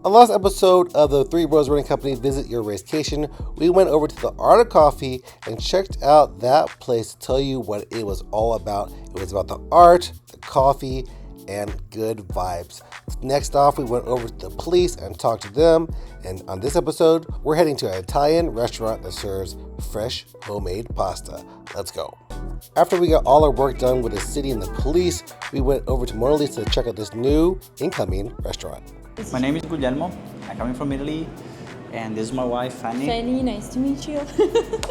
On the last episode of the Three Bros Running Company Visit Your Racecation, we went over to the Art of Coffee and checked out that place to tell you what it was all about. It was about the art, the coffee, and good vibes. Next off, we went over to the police and talked to them. And on this episode, we're heading to an Italian restaurant that serves fresh homemade pasta. Let's go. After we got all our work done with the city and the police, we went over to Mona Lisa to check out this new incoming restaurant. My name is Guglielmo. I'm coming from Italy, and this is my wife, Fanny. Fanny, nice to meet you.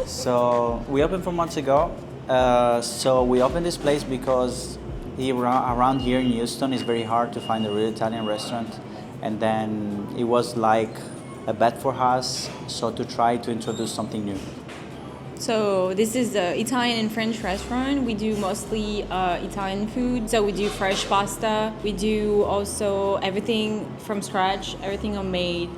So we opened 4 months ago. So we opened this place because around here in Houston, it's very hard to find a real Italian restaurant. And then it was like a bet for us, so to try to introduce something new. So this is an Italian and French restaurant. We do mostly Italian food. So we do fresh pasta. We do also everything from scratch, everything homemade,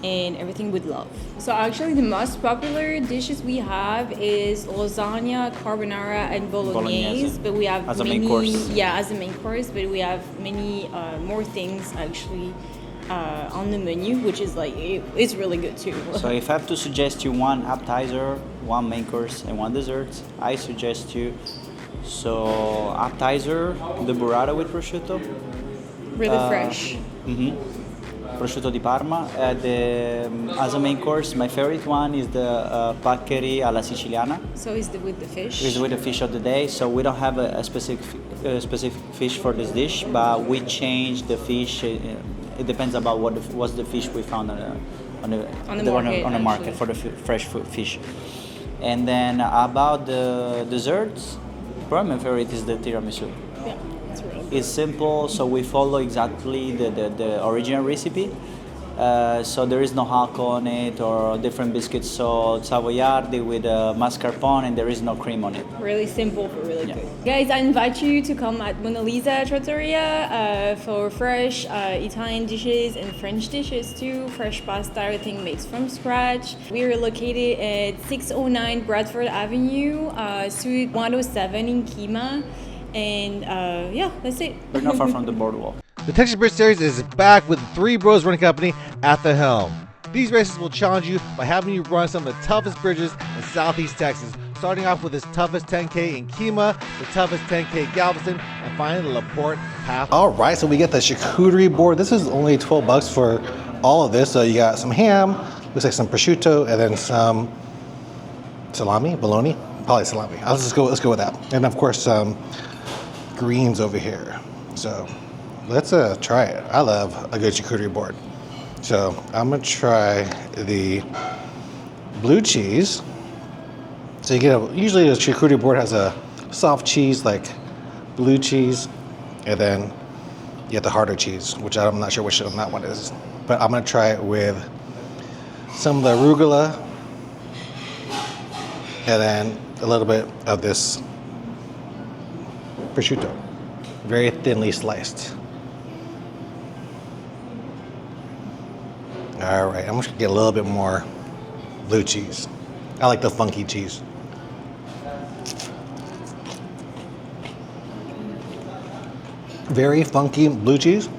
and everything with love. So actually the most popular dishes we have is lasagna, carbonara, and bolognese. But we have as many, a main course. Yeah, as a main course. But we have many more things actually on the menu, which is like it's really good too. So if I have to suggest you one appetizer, one main course, and one dessert, I suggest you appetizer, the burrata with prosciutto. Really fresh. Prosciutto di Parma. As a main course, my favorite one is the paccheri alla siciliana. So is with the fish? It's with the fish of the day. So we don't have a specific fish for this dish, but we change the fish. It depends about what's the fish we found on the market for the fresh fish. And then about the desserts, probably my favorite is the tiramisu. Yeah, it's really good. It's simple, so we follow exactly the original recipe. So there is no halco on it or different biscuits. So savoiardi with mascarpone, and there is no cream on it. Really simple but really good. Guys, I invite you to come at Mona Lisa Trattoria for fresh Italian dishes and French dishes too. Fresh pasta, everything makes from scratch. We are located at 609 Bradford Avenue, Suite 107 in Kemah. And yeah, that's it. We're not far from the boardwalk. The Texas Bridge Series is back with the Three Bros Running Company at the helm. These races will challenge you by having you run some of the toughest bridges in Southeast Texas, starting off with this toughest 10K in Kemah, the toughest 10K Galveston, and finally the LaPorte Half. All right, so we get the charcuterie board. This is only $12 for all of this. So you got some ham, looks like some prosciutto, and then some salami, bologna, probably salami. Let's go with that. And of course, some greens over here. So let's try it. I love a good charcuterie board. So I'm gonna try the blue cheese. So you get usually the charcuterie board has a soft cheese like blue cheese, and then you get the harder cheese, which I'm not sure which one that one is. But I'm gonna try it with some of the arugula, and then a little bit of this prosciutto, very thinly sliced. All right, I'm just gonna get a little bit more blue cheese. I like the funky cheese. Very funky blue cheese.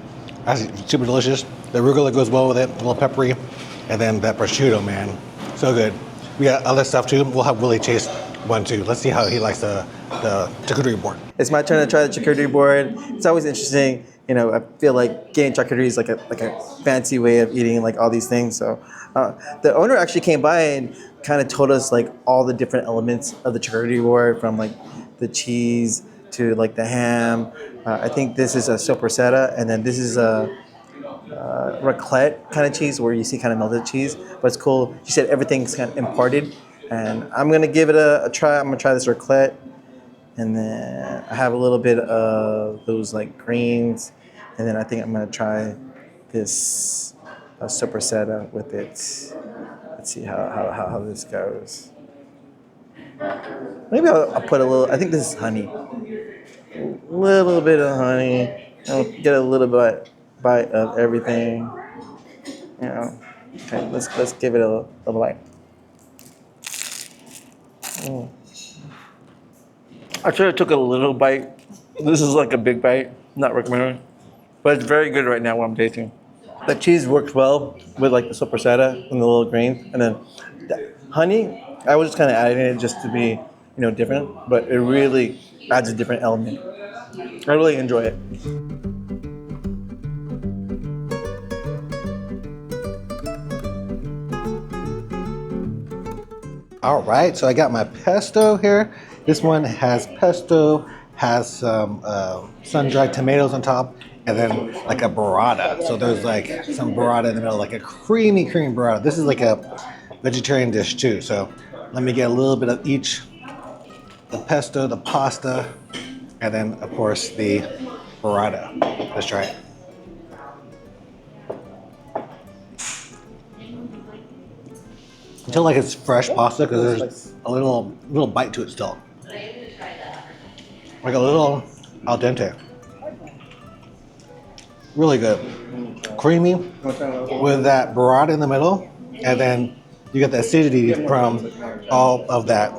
That's super delicious. The arugula goes well with it, a little peppery, and then that prosciutto, man, so good. We got other stuff too. We'll have Willie taste one too. Let's see how he likes the charcuterie board. It's my turn to try the charcuterie board. It's always interesting. You know, I feel like getting charcuterie is like a fancy way of eating like all these things. So the owner actually came by and kind of told us like all the different elements of the charcuterie board, from like the cheese to like the ham. I think this is a sopressata, and then this is a raclette kind of cheese where you see kind of melted cheese. But it's cool. She said everything's kind of imparted, and I'm gonna give it a try. I'm gonna try this raclette. And then I have a little bit of those like greens. And then I think I'm gonna try this sopressata with it. Let's see how this goes. Maybe I'll put a little, I think this is honey. A little bit of honey. I'll get a little bite of everything. You know. Okay, let's give it a little bite. I should have took a little bite. This is like a big bite, not recommended. But it's very good right now what I'm tasting. The cheese works well with like the sopressata and the little grains, and then the honey. I was just kind of adding it just to be, different, but it really adds a different element. I really enjoy it. All right, so I got my pesto here. This one has pesto, has some sun-dried tomatoes on top, and then like a burrata. So there's like some burrata in the middle, like a creamy burrata. This is like a vegetarian dish too. So let me get a little bit of each. The pesto, the pasta, and then of course the burrata. Let's try it. I feel like it's fresh pasta because there's a little bite to it still. Like a little al dente. Really good. Creamy with that burrata in the middle, and then you get the acidity from all of that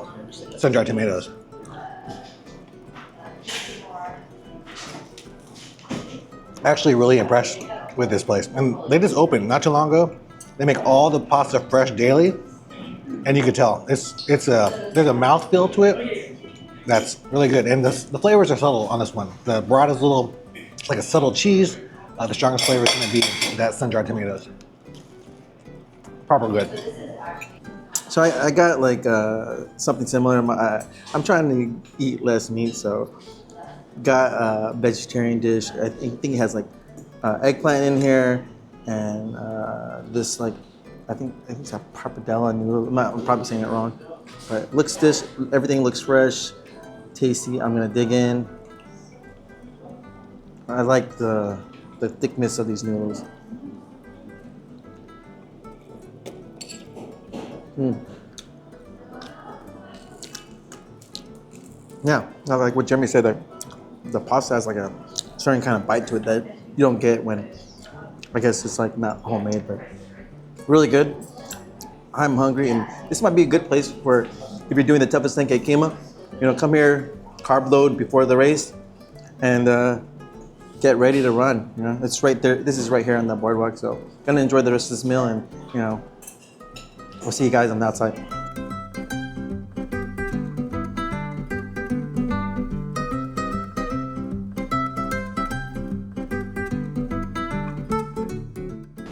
sun-dried tomatoes. Actually really impressed with this place. And they just opened not too long ago. They make all the pasta fresh daily. And you can tell there's a mouthfeel to it that's really good, and the flavors are subtle on this one. The burrata's it's like a subtle cheese. The strongest flavor is going to be that sun-dried tomatoes. Proper good. So I got like something similar. I'm trying to eat less meat, so got a vegetarian dish. I think it has like eggplant in here, and this like. I think it's a pappardelle noodle. I'm probably saying it wrong, but everything looks fresh, tasty. I'm gonna dig in. I like the thickness of these noodles. Yeah, like what Jeremy said, the pasta has like a certain kind of bite to it that you don't get when, I guess it's like not homemade, but. Really good. I'm hungry, and this might be a good place for if you're doing the toughest 10K Kemah. Come here, carb load before the race, and get ready to run. It's right there. This is right here on the boardwalk. So gonna enjoy the rest of this meal, and we'll see you guys on the outside.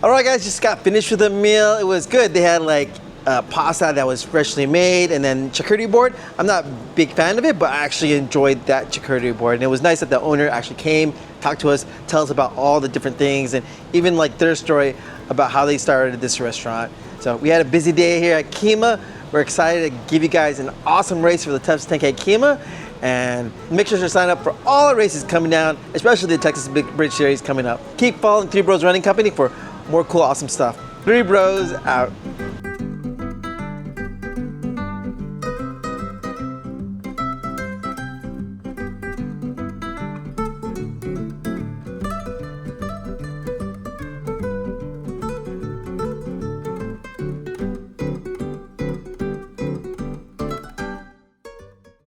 All right, guys, just got finished with the meal. It was good. They had like pasta that was freshly made, and then charcuterie board. I'm not a big fan of it, but I actually enjoyed that charcuterie board. And it was nice that the owner actually came, talked to us, tell us about all the different things, and even like their story about how they started this restaurant. So we had a busy day here at Kemah. We're excited to give you guys an awesome race for the toughest 10K Kemah. And make sure to sign up for all the races coming down, especially the Texas Big Bridge Series coming up. Keep following Three Bros Running Company for more cool, awesome stuff. Three Bros out.